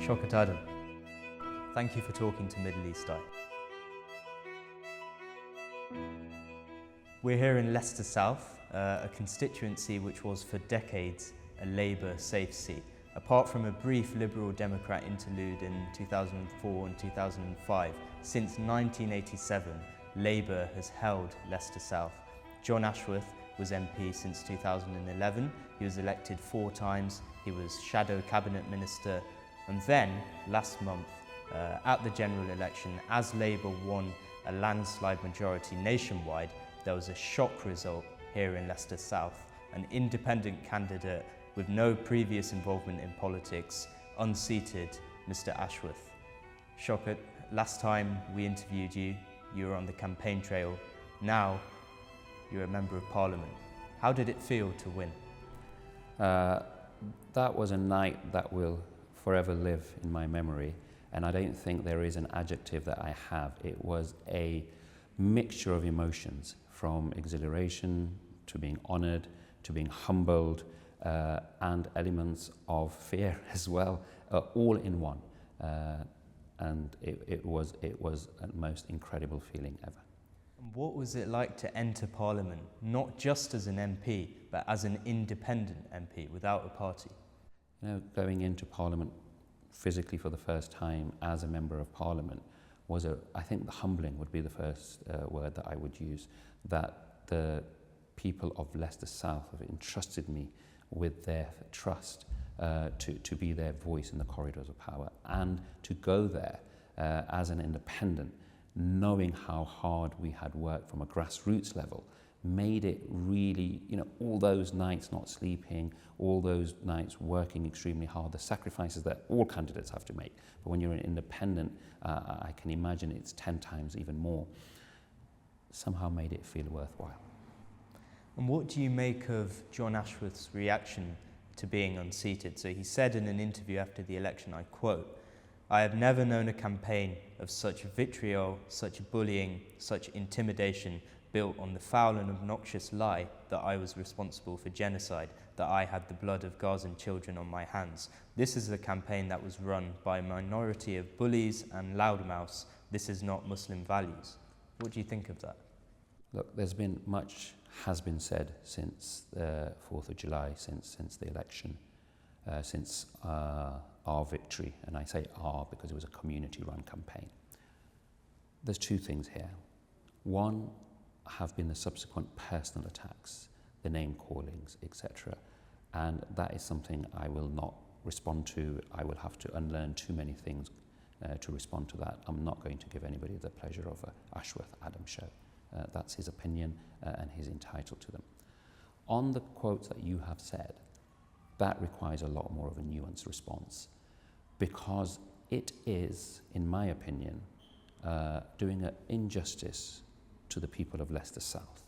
Shockat Adam, thank you for talking to Middle East Eye. We're here in Leicester South, a constituency which was for decades a Labour safe seat. Apart from a brief Liberal Democrat interlude in 2004 and 2005, since 1987, Labour has held Leicester South. John Ashworth was MP since 2011. He was elected 4 times. He was Shadow Cabinet Minister. And then, last month, at the general election, as Labour won a landslide majority nationwide, there was a shock result here in Leicester South. An independent candidate with no previous involvement in politics, unseated, Mr. Ashworth. Shockat, last time we interviewed you, you were on the campaign trail. Now, you're a Member of Parliament. How did it feel to win? That was a night that will forever live in my memory, and I don't think there is an adjective that I have. It was a mixture of emotions, from exhilaration to being honoured to being humbled, and elements of fear as well, all in one. And it was the most incredible feeling ever. What was it like to enter Parliament, not just as an MP, but as an independent MP, without a party? You know, going into Parliament physically for the first time as a Member of Parliament was I think the humbling would be the first word that I would use, that the people of Leicester South have entrusted me with their trust to be their voice in the corridors of power, and to go there as an independent, knowing how hard we had worked from a grassroots level, made it really, you know, all those nights not sleeping, all those nights working extremely hard, the sacrifices that all candidates have to make. But when you're an independent, I can imagine it's 10 times even more, somehow made it feel worthwhile. And what do you make of John Ashworth's reaction to being unseated? So he said in an interview after the election, I quote, "I have never known a campaign of such vitriol, such bullying, such intimidation built on the foul and obnoxious lie that I was responsible for genocide, that I had the blood of Gazan children on my hands. This is a campaign that was run by a minority of bullies and loudmouths. This is not Muslim values." What do you think of that? Look, much has been said since the 4th of July, since the election, since our victory, and I say our because it was a community-run campaign. There's 2 things here. One have been the subsequent personal attacks, the name callings, etc. And that is something I will not respond to. I will have to unlearn too many things to respond to that. I'm not going to give anybody the pleasure of a Ashworth Adam show. That's his opinion, and he's entitled to them. On the quotes that you have said, that requires a lot more of a nuanced response, because it is, in my opinion, doing an injustice to the people of Leicester South.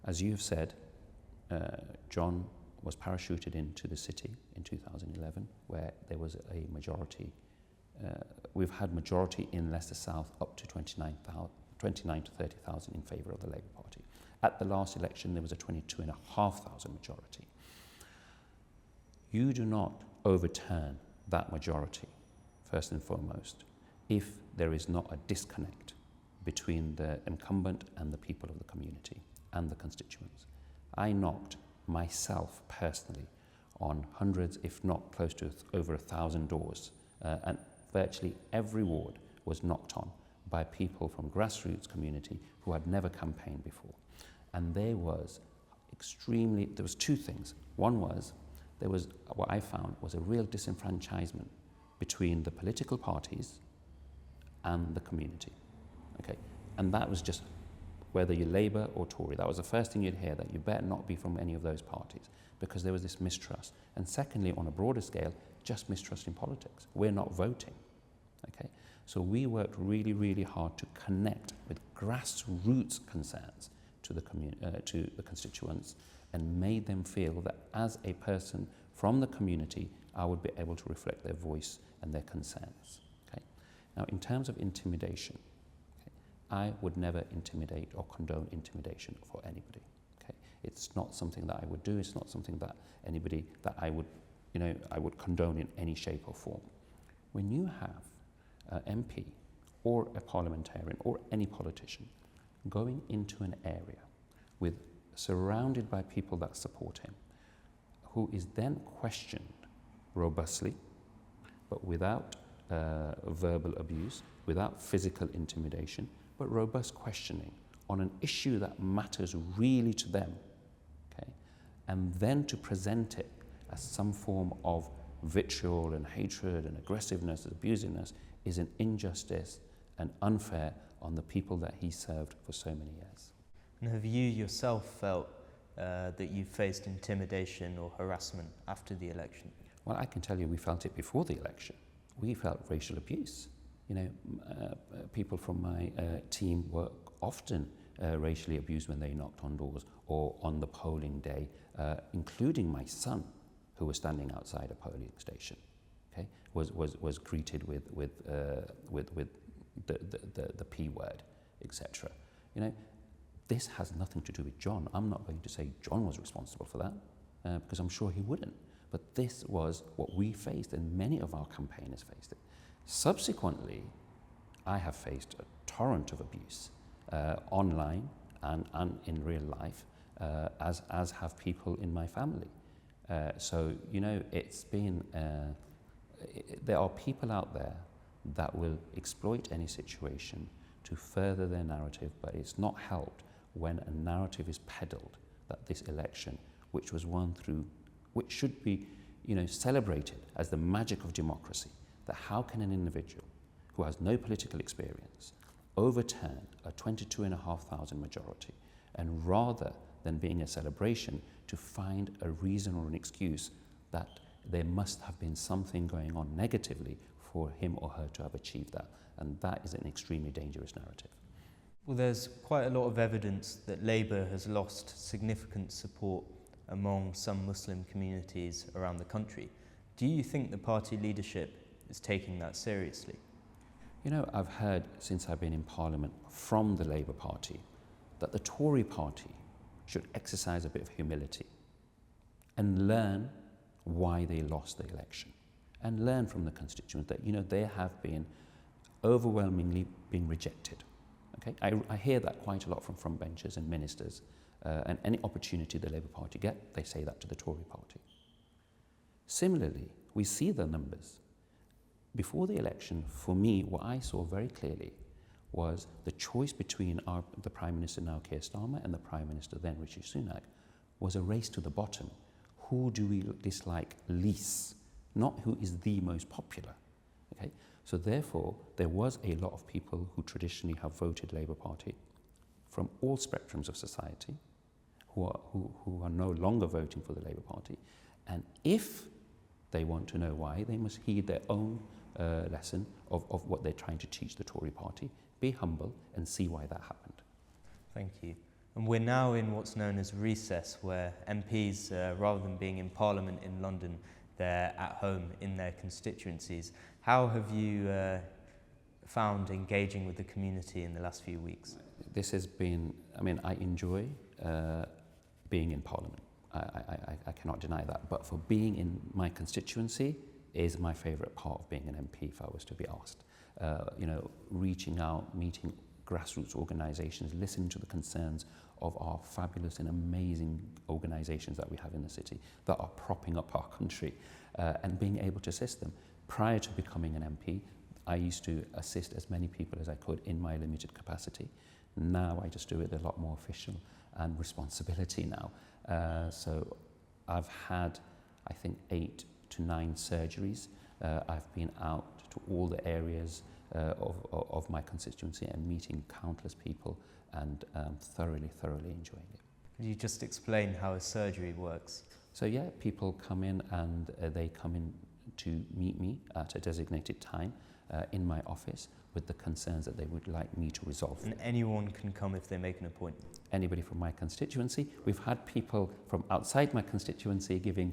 As you have said, John was parachuted into the city in 2011, where there was a majority. We've had majority in Leicester South up to 29 to 30,000 in favour of the Labour Party. At the last election, there was a 22,500 majority. You do not overturn that majority, first and foremost, if there is not a disconnect between the incumbent and the people of the community and the constituents. I knocked myself personally on hundreds, if not close to over 1,000 doors, and virtually every ward was knocked on by people from grassroots community who had never campaigned before. And there was 2 things. One was, what I found was a real disenfranchisement between the political parties and the community. Okay, and that was just whether you're Labour or Tory. That was the first thing you'd hear, that you better not be from any of those parties, because there was this mistrust. And secondly, on a broader scale, just mistrust in politics. We're not voting. Okay, so we worked really, really hard to connect with grassroots concerns to the constituents, and made them feel that as a person from the community, I would be able to reflect their voice and their concerns. Okay, now in terms of intimidation, I would never intimidate or condone intimidation for anybody. Okay, it's not something that I would do. It's not something that I would condone in any shape or form. when you have an MP or a parliamentarian or any politician going into an area surrounded by people that support him, who is then questioned robustly, but without verbal abuse, without physical intimidation, but robust questioning on an issue that matters really to them, okay? And then to present it as some form of vitriol and hatred and aggressiveness and abusiveness is an injustice and unfair on the people that he served for so many years. And have you yourself felt that you faced intimidation or harassment after the election? Well, I can tell you we felt it before the election. We felt racial abuse. You know, people from my team were often racially abused when they knocked on doors or on the polling day, including my son, who was standing outside a polling station, okay, was greeted with the P word, etc. You know, this has nothing to do with John. I'm not going to say John was responsible for that, because I'm sure he wouldn't. But this was what we faced, and many of our campaigners faced it. Subsequently, I have faced a torrent of abuse online and in real life, as have people in my family. So, you know, it's been, there are people out there that will exploit any situation to further their narrative, but it's not helped when a narrative is peddled that this election, which was won through, which should be, you know, celebrated as the magic of democracy, that how can an individual who has no political experience overturn a 22,500 majority, and rather than being a celebration, to find a reason or an excuse that there must have been something going on negatively for him or her to have achieved that. And that is an extremely dangerous narrative. Well, there's quite a lot of evidence that Labour has lost significant support among some Muslim communities around the country. Do you think the party leadership is taking that seriously? You know, I've heard since I've been in Parliament from the Labour Party that the Tory party should exercise a bit of humility and learn why they lost the election, and learn from the constituents that, you know, they have been overwhelmingly being rejected. Okay, I hear that quite a lot from front benchers and ministers, and any opportunity the Labour Party get, they say that to the Tory party. Similarly, we see the numbers. Before the election, for me, what I saw very clearly was the choice between the Prime Minister now, Keir Starmer, and the Prime Minister then, Rishi Sunak, was a race to the bottom. Who do we dislike least? Not who is the most popular. Okay? So therefore, there was a lot of people who traditionally have voted Labour Party from all spectrums of society who are no longer voting for the Labour Party. And if they want to know why, they must heed their own lesson of what they're trying to teach the Tory party. Be humble and see why that happened. Thank you. And we're now in what's known as recess, where MPs, rather than being in Parliament in London, they're at home in their constituencies. How have you found engaging with the community in the last few weeks? This has been, I mean, I enjoy being in Parliament. I cannot deny that. But for being in my constituency is my favourite part of being an MP, if I was to be asked. You know, reaching out, meeting grassroots organisations, listening to the concerns of our fabulous and amazing organisations that we have in the city that are propping up our country, and being able to assist them. Prior to becoming an MP, I used to assist as many people as I could in my limited capacity. Now I just do it a lot more official and responsibility now. So I've had, I think, 8 to 9 surgeries. I've been out to all the areas of my constituency and meeting countless people, and thoroughly enjoying it. Could you just explain how a surgery works? So yeah, people come in and they come in to meet me at a designated time in my office with the concerns that they would like me to resolve. And anyone can come if they make an appointment? Anybody from my constituency. We've had people from outside my constituency giving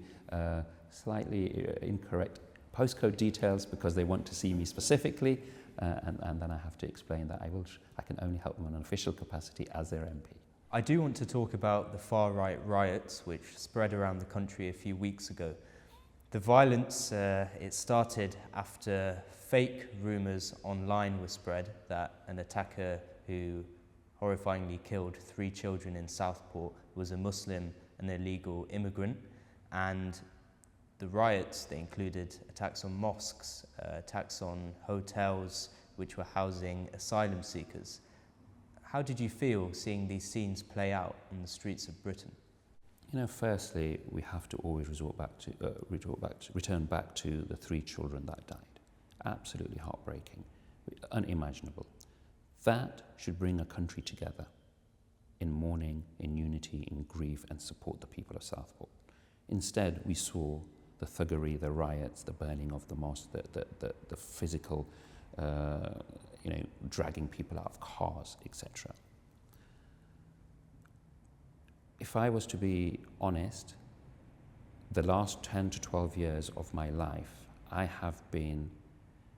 slightly incorrect postcode details because they want to see me specifically, and then I have to explain that I can only help them in an official capacity as their MP. I do want to talk about the far-right riots which spread around the country a few weeks ago. The violence, it started after fake rumours online were spread that an attacker who horrifyingly killed 3 children in Southport was a Muslim and illegal immigrant. And the riots, they included attacks on mosques, attacks on hotels which were housing asylum seekers. How did you feel seeing these scenes play out on the streets of Britain? You know, firstly, we have to always return back to the 3 children that died. Absolutely heartbreaking, unimaginable. That should bring a country together in mourning, in unity, in grief, and support the people of Southport. Instead, we saw the thuggery, the riots, the burning of the mosque, the physical, dragging people out of cars, etc. If I was to be honest, the last 10 to 12 years of my life, I have been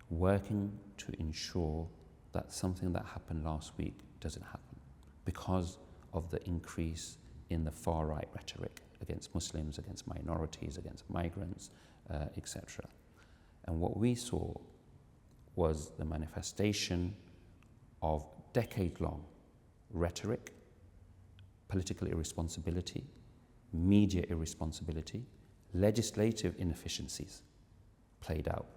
working to ensure that something that happened last week doesn't happen because of the increase in the far-right rhetoric against Muslims, against minorities, against migrants, etc. And what we saw was the manifestation of decade-long rhetoric, political irresponsibility, media irresponsibility, legislative inefficiencies played out.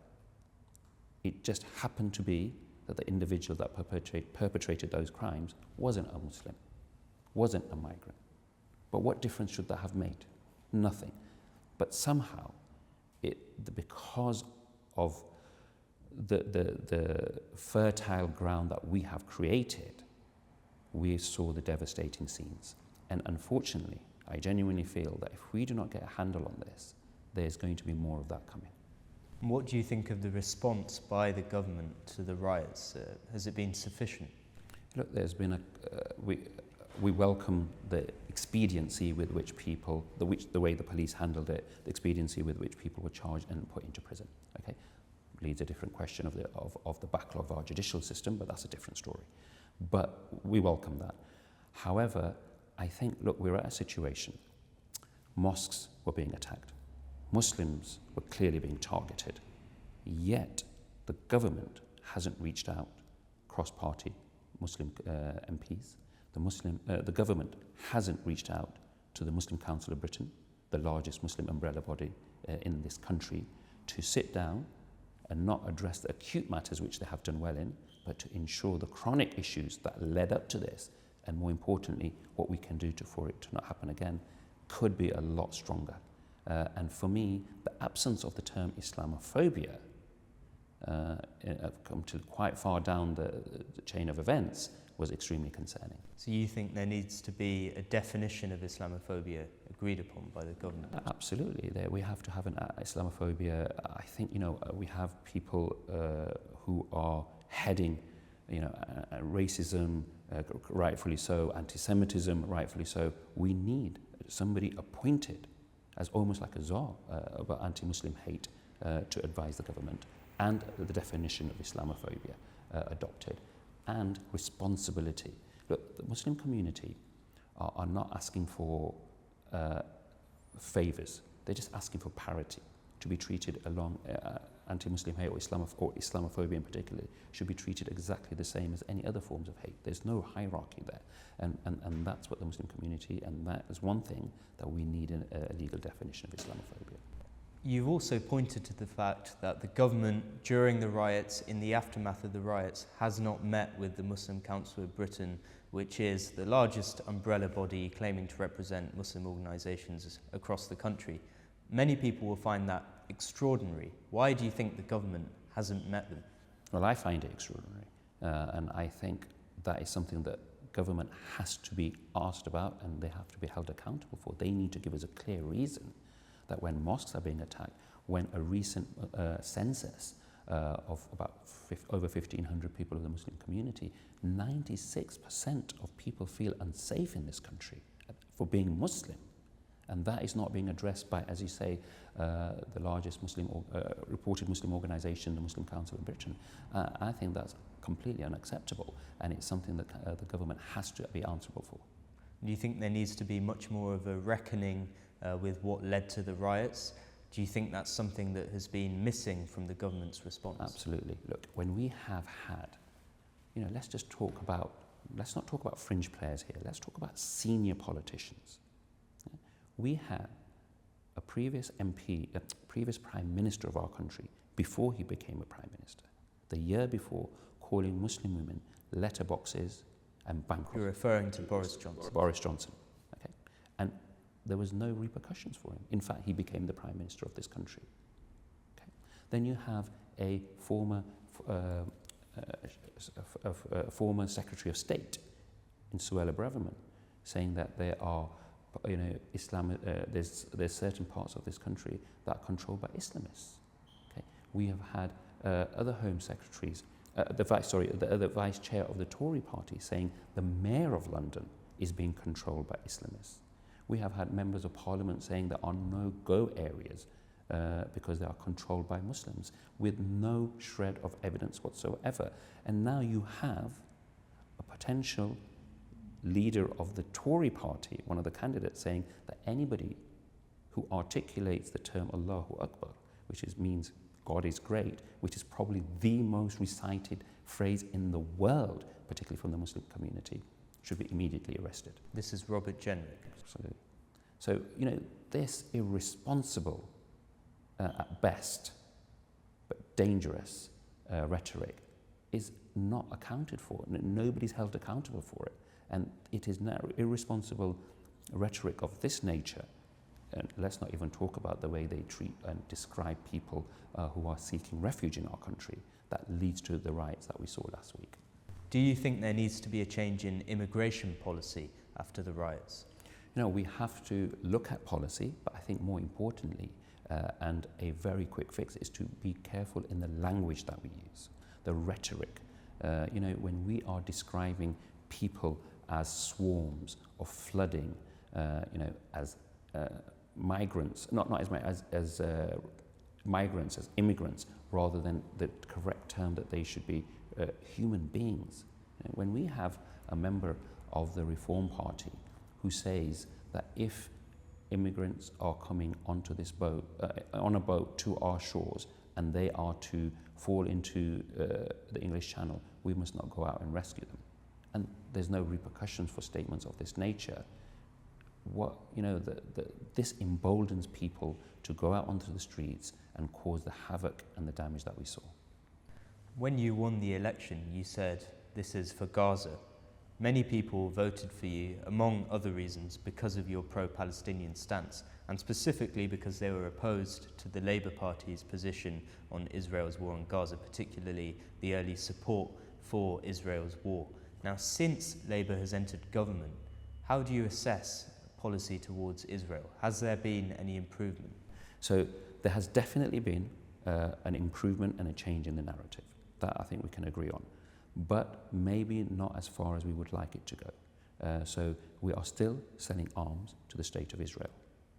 It just happened to be that the individual that perpetrated those crimes wasn't a Muslim, wasn't a migrant. But what difference should that have made? Nothing. But somehow, because of the fertile ground that we have created, we saw the devastating scenes. And unfortunately, I genuinely feel that if we do not get a handle on this, there's going to be more of that coming. What do you think of the response by the government to the riots? Has it been sufficient? Look, there's been we welcome the expediency with which people, the way the police handled it, the expediency with which people were charged and put into prison. Okay, leads a different question of the backlog of our judicial system, but that's a different story. But we welcome that. However, I think, look, we're at a situation. Mosques were being attacked. Muslims were clearly being targeted. Yet, the government hasn't reached out, cross-party Muslim MPs. The government hasn't reached out to the Muslim Council of Britain, the largest Muslim umbrella body in this country, to sit down and not address the acute matters which they have done well in, but to ensure the chronic issues that led up to this, and more importantly, what we can do for it to not happen again, could be a lot stronger. And for me, the absence of the term Islamophobia, come to quite far down the chain of events, was extremely concerning. So you think there needs to be a definition of Islamophobia agreed upon by the government? Absolutely. We have to have an Islamophobia. I think, we have people who are heading, racism, rightfully so, anti-Semitism, rightfully so. We need somebody appointed as almost like a czar about anti-Muslim hate to advise the government, and the definition of Islamophobia adopted, and responsibility. Look, the Muslim community are not asking for favours. They're just asking for parity, to be treated along anti-Muslim hate or Islamophobia in particular should be treated exactly the same as any other forms of hate. There's no hierarchy there. And that's what the Muslim community, and that is one thing that we need a legal definition of Islamophobia. You've also pointed to the fact that the government, during the riots, in the aftermath of the riots, has not met with the Muslim Council of Britain, which is the largest umbrella body claiming to represent Muslim organisations across the country. Many people will find that extraordinary. Why do you think the government hasn't met them? Well, I find it extraordinary, and I think that is something that government has to be asked about, and they have to be held accountable for. They need to give us a clear reason that when mosques are being attacked, when a recent census of about over 1,500 people of the Muslim community, 96% of people feel unsafe in this country for being Muslim. And that is not being addressed by, as you say, the largest reported Muslim organisation, the Muslim Council of Britain. I think that's completely unacceptable, and it's something that the government has to be answerable for. Do you think there needs to be much more of a reckoning with what led to the riots? Do you think that's something that has been missing from the government's response? Absolutely. Look, when we have had, let's not talk about fringe players here, let's talk about senior politicians. We had a previous MP, a previous Prime Minister of our country, before he became a Prime Minister, the year before, calling Muslim women letterboxes and bankrupt. You're referring to Boris Johnson. Boris Johnson, okay. And there was no repercussions for him. In fact, he became the Prime Minister of this country. Okay. Then you have a former Secretary of State in Suella Braverman saying that there are, there's certain parts of this country that are controlled by Islamists. Okay. We have had other Home Secretaries, the Vice Chair of the Tory party saying the Mayor of London is being controlled by Islamists. We have had members of Parliament saying there are no-go areas because they are controlled by Muslims with no shred of evidence whatsoever. And now you have a potential leader of the Tory party, one of the candidates, saying that anybody who articulates the term Allahu Akbar, which means God is great, which is probably the most recited phrase in the world, particularly from the Muslim community, should be immediately arrested. This is Robert Jenrick. Absolutely. So, this irresponsible, at best, but dangerous rhetoric is not accounted for. Nobody's held accountable for it. And it is now irresponsible rhetoric of this nature. And let's not even talk about the way they treat and describe people who are seeking refuge in our country that leads to the riots that we saw last week. Do you think there needs to be a change in immigration policy after the riots? We have to look at policy, but I think more importantly, and a very quick fix, is to be careful in the language that we use, the rhetoric. When we are describing people as swarms or flooding, as migrants, as migrants, as immigrants, rather than the correct term that they should be human beings. When we have a member of the Reform Party who says that if immigrants are coming onto this boat, on a boat to our shores, and they are to fall into the English Channel, we must not go out and rescue them. And there's no repercussions for statements of this nature. This emboldens people to go out onto the streets and cause the havoc and the damage that we saw. When you won the election, you said, "This is for Gaza." Many people voted for you, among other reasons, because of your pro-Palestinian stance, and specifically because they were opposed to the Labour Party's position on Israel's war on Gaza, particularly the early support for Israel's war. Now, since Labour has entered government, how do you assess policy towards Israel? Has there been any improvement? So there has definitely been an improvement and a change in the narrative. That I think we can agree on. But maybe not as far as we would like it to go. So we are still selling arms to the State of Israel,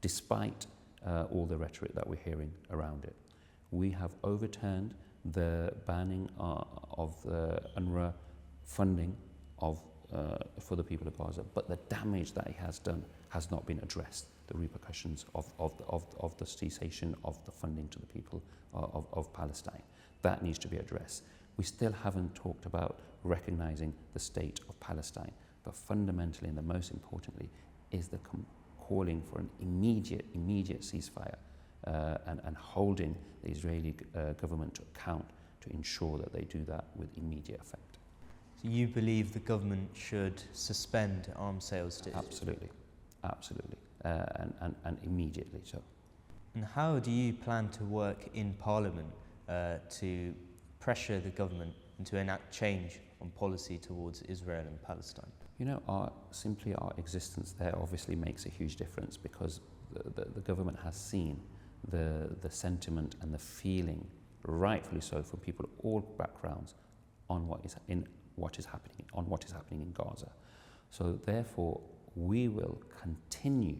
despite all the rhetoric that we're hearing around it. We have overturned the banning of the UNRWA funding for the people of Gaza, but the damage that it has done has not been addressed. The repercussions of the cessation of the funding to the people of Palestine. That needs to be addressed. We still haven't talked about recognizing the state of Palestine, but fundamentally and the most importantly is the calling for an immediate ceasefire and holding the Israeli government to account to ensure that they do that with immediate effect. So you believe the government should suspend arms sales to Israel? Absolutely, and immediately so. And how do you plan to work in Parliament to pressure the government and to enact change on policy towards Israel and Palestine? Simply our existence there obviously makes a huge difference, because the government has seen the sentiment and the feeling, rightfully so, from people of all backgrounds on what is happening in Gaza. So therefore, we will continue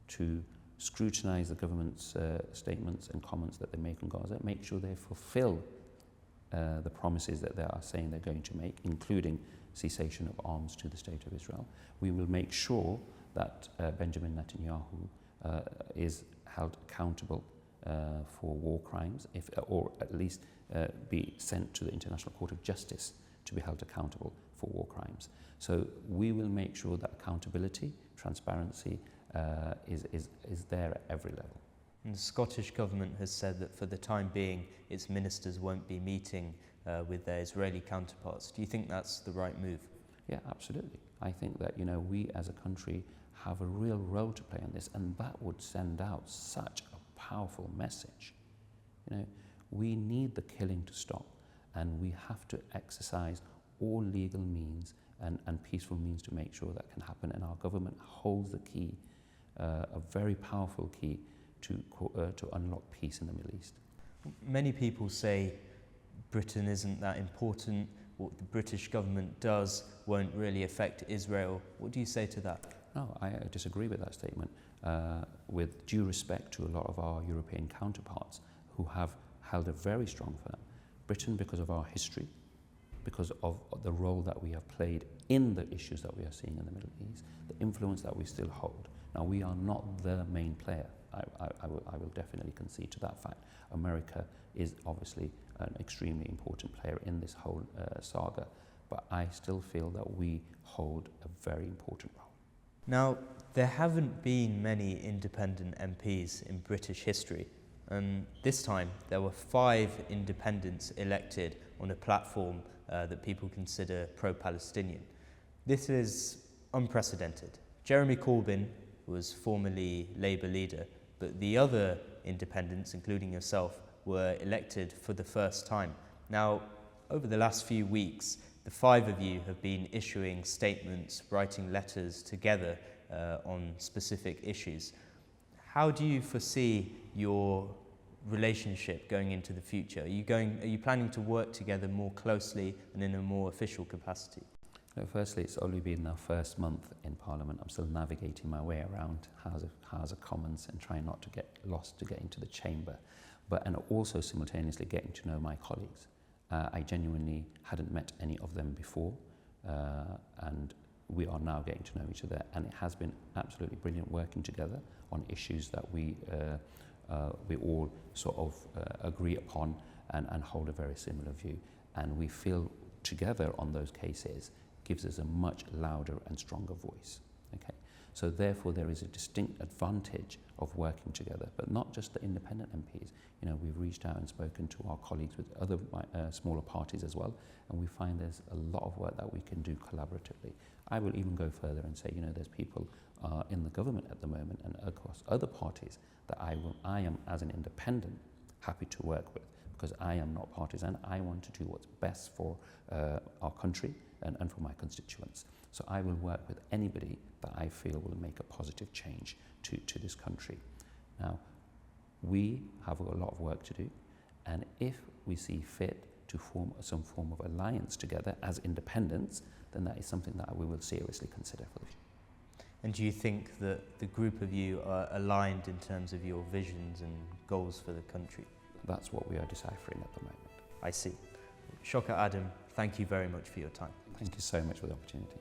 to scrutinise the government's statements and comments that they make on Gaza, make sure they fulfil the promises that they are saying they're going to make, including cessation of arms to the State of Israel. We will make sure that Benjamin Netanyahu is held accountable for war crimes, or at least be sent to the International Court of Justice to be held accountable for war crimes. So we will make sure that accountability, transparency is there at every level. And the Scottish Government has said that for the time being, its ministers won't be meeting with their Israeli counterparts. Do you think that's the right move? Yeah, absolutely. I think that, you know, we as a country have a real role to play in this, and that would send out such a powerful message. You know, we need the killing to stop, and we have to exercise all legal means and peaceful means to make sure that can happen. And our government holds the key, a very powerful key to unlock peace in the Middle East. Many people say Britain isn't that important. What the British government does won't really affect Israel. What do you say to that? No, I disagree with that statement. With due respect to a lot of our European counterparts who have held a very strong firm, Britain, because of our history, because of the role that we have played in the issues that we are seeing in the Middle East, the influence that we still hold. Now, we are not the main player. I will definitely concede to that fact. America is obviously an extremely important player in this whole saga, but I still feel that we hold a very important role. Now, there haven't been many independent MPs in British history, and this time there were 5 independents elected on a platform that people consider pro-Palestinian. This is unprecedented. Jeremy Corbyn was formerly Labour leader, but the other independents, including yourself, were elected for the first time. Now, over the last few weeks, the 5 of you have been issuing statements, writing letters together on specific issues. How do you foresee your relationship going into the future? Are you planning to work together more closely and in a more official capacity? Firstly, it's only been our first month in Parliament. I'm still navigating my way around House of Commons and trying not to get lost to get into the chamber, and also simultaneously getting to know my colleagues. I genuinely hadn't met any of them before, and we are now getting to know each other, and it has been absolutely brilliant working together on issues that we all sort of agree upon and hold a very similar view, and we feel together on those cases gives us a much louder and stronger voice. Okay, so therefore there is a distinct advantage of working together, but not just the independent MPs. You know, we've reached out and spoken to our colleagues with other smaller parties as well, and we find there's a lot of work that we can do collaboratively. I will even go further and say, you know, there's people in the government at the moment and across other parties that I am, as an independent, happy to work with, because I am not partisan. I want to do what's best for our country and for my constituents. So I will work with anybody that I feel will make a positive change to this country. Now, we have a lot of work to do, and if we see fit to form some form of alliance together as independents, then that is something that we will seriously consider for the future. And do you think that the group of you are aligned in terms of your visions and goals for the country? That's what we are deciphering at the moment. I see. Shockat Adam, thank you very much for your time. Thank you so much for the opportunity.